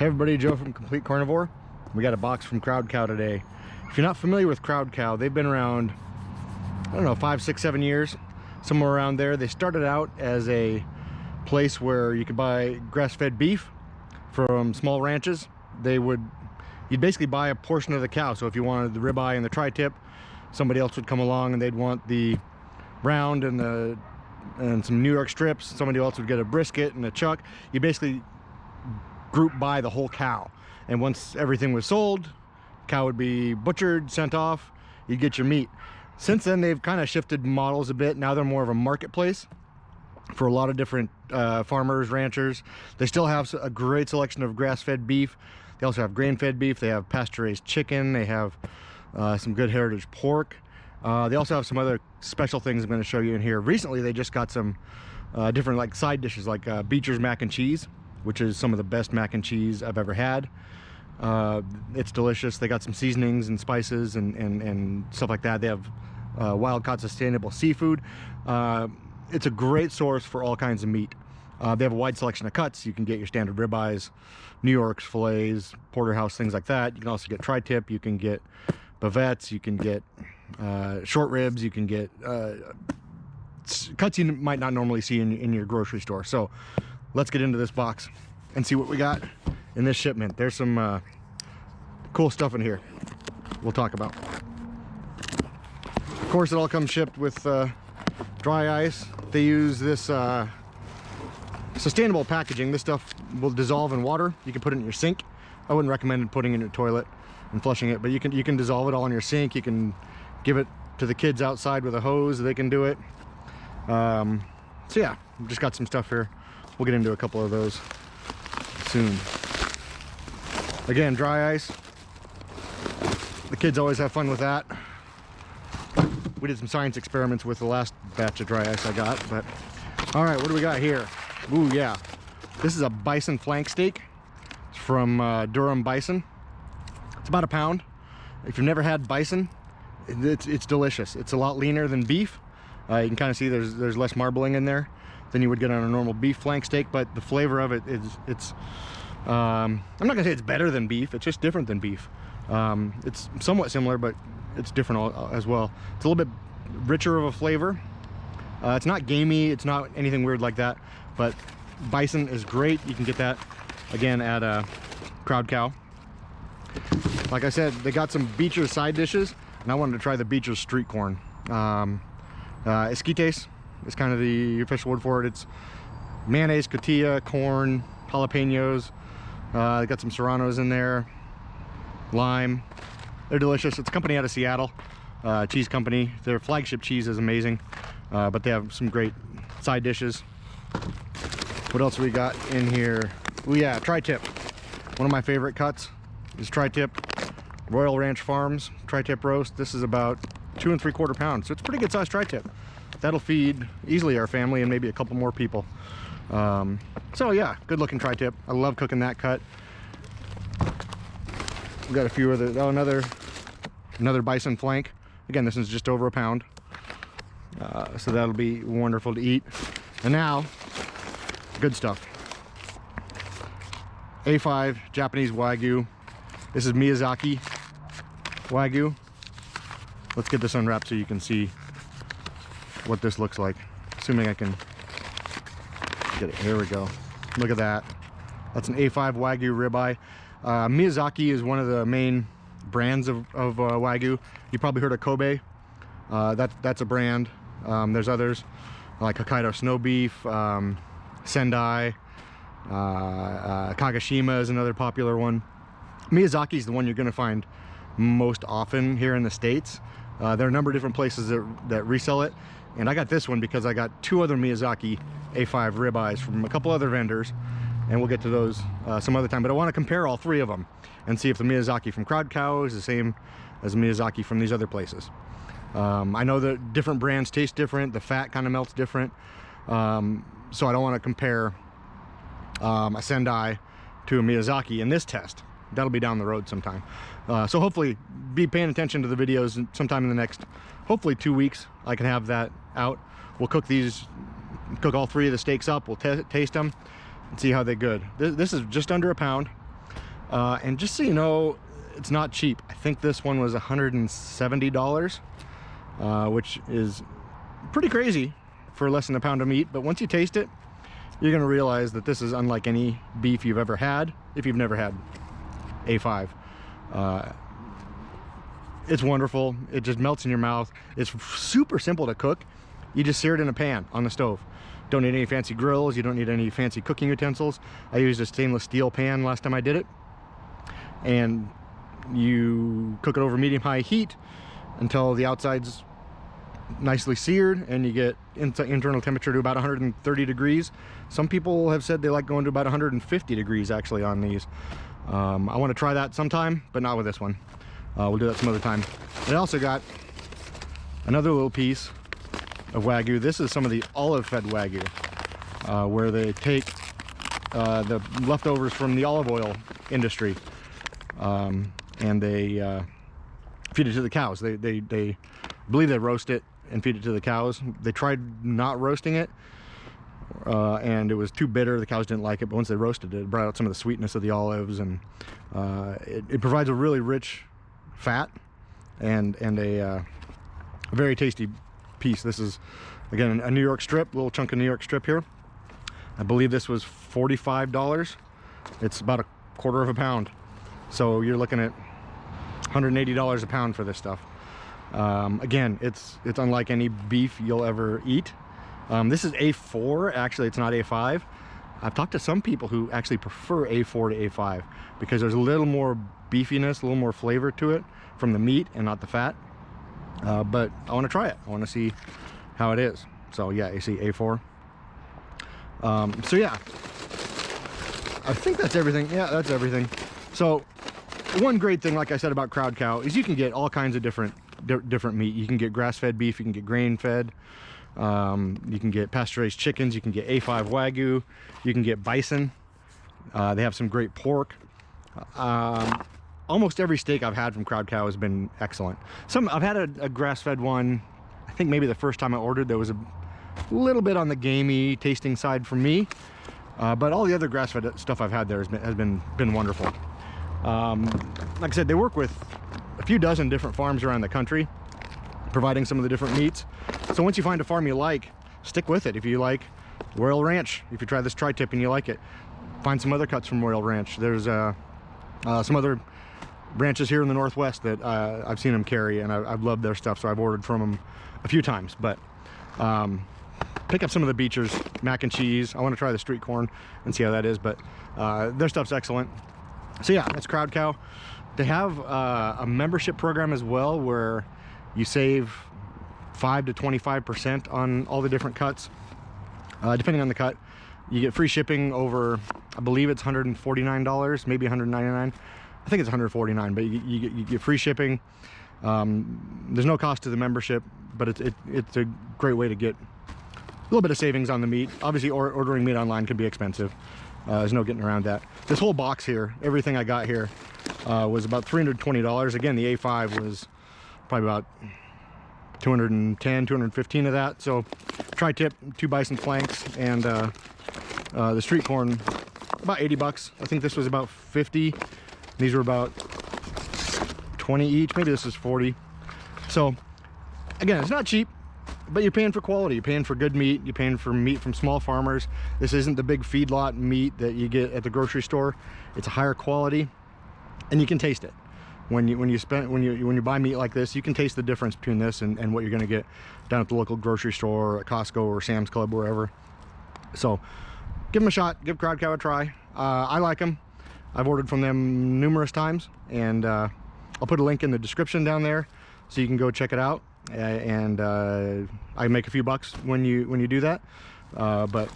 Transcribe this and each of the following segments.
Hey everybody, Joe from Complete Carnivore. We got a box from Crowd Cow today. If you're not familiar with Crowd Cow, they've been around, I don't know, 5, 6, 7 years, somewhere around there. They started out as a place where you could buy grass-fed beef from small ranches. You'd basically buy a portion of the cow. So if you wanted the ribeye and the tri-tip, somebody else would come along and they'd want the round and some New York strips. Somebody else would get a brisket and a chuck. You basically group buy the whole cow, and once everything was sold, cow would be butchered, sent off, you'd get your meat. Since then they've kind of shifted models a bit. Now they're more of a marketplace for a lot of different farmers, ranchers. They still have a great selection of grass-fed beef. They also have grain-fed beef. They have pasture-raised chicken. They have some good heritage pork. They also have some other special things I'm going to show you in here. Recently they just got some different like side dishes, like Beecher's mac and cheese, which is some of the best mac and cheese I've ever had. It's delicious. They got some seasonings and spices and stuff like that. They have wild-caught sustainable seafood. It's a great source for all kinds of meat. They have a wide selection of cuts. You can get your standard ribeyes, New York's, fillets, porterhouse, things like that. You can also get tri-tip. You can get bavettes. You can get short ribs. You can get cuts you might not normally see in your grocery store. So let's get into this box and see what we got in this shipment. There's some cool stuff in here we'll talk about. Of course, it all comes shipped with dry ice. They use this sustainable packaging. This stuff will dissolve in water. You can put it in your sink. I wouldn't recommend putting it in your toilet and flushing it, but you can dissolve it all in your sink. You can give it to the kids outside with a hose. They can do it. So yeah, we've just got some stuff here. We'll get into a couple of those soon. Again, dry ice. The kids always have fun with that. We did some science experiments with the last batch of dry ice I got, but all right, what do we got here? Ooh, yeah. This is a bison flank steak. It's from Durham bison. It's about a pound. If you've never had bison, it's delicious. It's a lot leaner than beef. You can kind of see there's less marbling in there than you would get on a normal beef flank steak, but the flavor of it it's I'm not gonna say it's better than beef. It's just different than beef. It's somewhat similar, but it's different as well. It's a little bit richer of a flavor. It's not gamey. It's not anything weird like that, but bison is great. You can get that again at Crowd Cow. Like I said, they got some Beecher's side dishes, and I wanted to try the Beecher's street corn. Esquites is kind of the official word for it. It's mayonnaise, cotija, corn, jalapenos. They got some serranos in there, lime. They're delicious. It's a company out of Seattle, cheese company. Their flagship cheese is amazing, but they have some great side dishes. What else we got in here? Oh yeah, tri-tip. One of my favorite cuts is tri-tip. Royal Ranch Farms tri-tip roast. This is about 2 3/4 pounds, so it's a pretty good sized tri-tip. That'll feed easily our family and maybe a couple more people. So yeah, good looking tri-tip. I love cooking that cut. We got a few other, oh, another bison flank. Again, this is just over a pound. So that'll be wonderful to eat. And now, good stuff. A5 Japanese Wagyu. This is Miyazaki Wagyu. Let's get this unwrapped so you can see what this looks like. Assuming I can get it. Here we go. Look at that. That's an A5 Wagyu ribeye. Miyazaki is one of the main brands of Wagyu. You probably heard of Kobe. That's a brand. There's others like Hokkaido Snow Beef, Sendai, Kagashima is another popular one. Miyazaki is the one you're going to find most often here in the States. There are a number of different places that resell it, and I got this one because I got 2 other Miyazaki A5 ribeyes from a couple other vendors, and we'll get to those some other time. But I want to compare all 3 of them and see if the Miyazaki from Crowd Cow is the same as the Miyazaki from these other places. I know that different brands taste different. The fat kind of melts different, so I don't want to compare a Sendai to a Miyazaki in this test. That'll be down the road sometime. So hopefully be paying attention to the videos sometime in the next, hopefully 2 weeks. I can have that out. We'll cook all 3 of the steaks up. We'll taste them and see how they're good. This is just under a pound. And just so you know, it's not cheap. I think this one was $170, which is pretty crazy for less than a pound of meat. But once you taste it, you're gonna realize that this is unlike any beef you've ever had, if you've never had A5. It's wonderful. It just melts in your mouth. It's super simple to cook. You just sear it in a pan on the stove. Don't need any fancy grills. You don't need any fancy cooking utensils. I used a stainless steel pan last time I did it. And you cook it over medium-high heat until the outside's nicely seared, and you get internal temperature to about 130 degrees. Some people have said they like going to about 150 degrees actually on these. I want to try that sometime, but not with this one. We'll do that some other time. I also got another little piece of Wagyu. This is some of the olive-fed Wagyu, where they take the leftovers from the olive oil industry, and they feed it to the cows. They believe they roast it and feed it to the cows. They tried not roasting it, and it was too bitter. The cows didn't like it, but once they roasted it, it brought out some of the sweetness of the olives, and it provides a really rich fat and a very tasty piece. This is, again, a New York strip, little chunk of New York strip here. I believe this was $45. It's about a quarter of a pound. So you're looking at $180 a pound for this stuff. Again, it's unlike any beef you'll ever eat. This is A4. Actually, it's not A5. I've talked to some people who actually prefer A4 to A5 because there's a little more beefiness, a little more flavor to it from the meat and not the fat. But I want to try it. I want to see how it is. So yeah, you see A4. So yeah, I think that's everything. Yeah, that's everything. So one great thing, like I said about Crowd Cow, is you can get all kinds of different meat. You can get grass-fed beef, you can get grain-fed, you can get pasture-raised chickens, you can get A5 Wagyu, you can get bison. They have some great pork. Almost every steak I've had from Crowd Cow has been excellent. I've had a grass-fed one. I think maybe the first time I ordered, there was a little bit on the gamey tasting side for me, but all the other grass-fed stuff I've had there has been wonderful. Like I said, they work with a few dozen different farms around the country, providing some of the different meats. So once you find a farm you like, stick with it. If you like Royal Ranch, if you try this tri-tip and you like it, find some other cuts from Royal Ranch. There's some other branches here in the Northwest that I've seen them carry, and I've loved their stuff, so I've ordered from them a few times. But pick up some of the Beechers mac and cheese. I want to try the street corn and see how that is, but their stuff's excellent. So yeah, that's Crowd Cow. They have a membership program as well where you save 5 to 25% on all the different cuts, depending on the cut. You get free shipping over, I believe it's $149, maybe $199. I think it's $149, but you get free shipping. There's no cost to the membership, but it's a great way to get a little bit of savings on the meat. Obviously, ordering meat online can be expensive. There's no getting around that. This whole box here, everything I got here, was about $320. Again, the A5 was probably about 210, 215 of that. So tri-tip, 2 bison flanks, and the street corn, about 80 bucks. I think this was about 50. These were about 20 each. Maybe this is 40. So again, it's not cheap, but you're paying for quality. You're paying for good meat. You're paying for meat from small farmers. This isn't the big feedlot meat that you get at the grocery store. It's a higher quality, and you can taste it. When you buy meat like this, you can taste the difference between this and what you're going to get down at the local grocery store, or at Costco or Sam's Club, wherever. So give them a shot. Give Crowd Cow a try. I like them. I've ordered from them numerous times, and I'll put a link in the description down there so you can go check it out. And I make a few bucks when you do that. But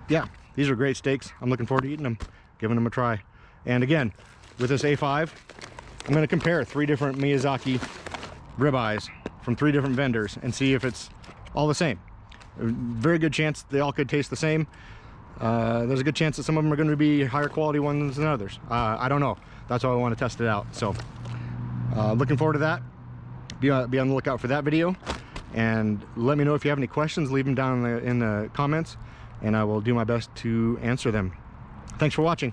yeah, these are great steaks. I'm looking forward to eating them, giving them a try. And again, with this A5, I'm going to compare 3 different Miyazaki ribeyes from 3 different vendors and see if it's all the same. Very good chance they all could taste the same. There's a good chance that some of them are going to be higher quality ones than others. I don't know. That's why I want to test it out. So looking forward to that. Be on the lookout for that video, and let me know if you have any questions. Leave them down in the comments, and I will do my best to answer them. Thanks for watching.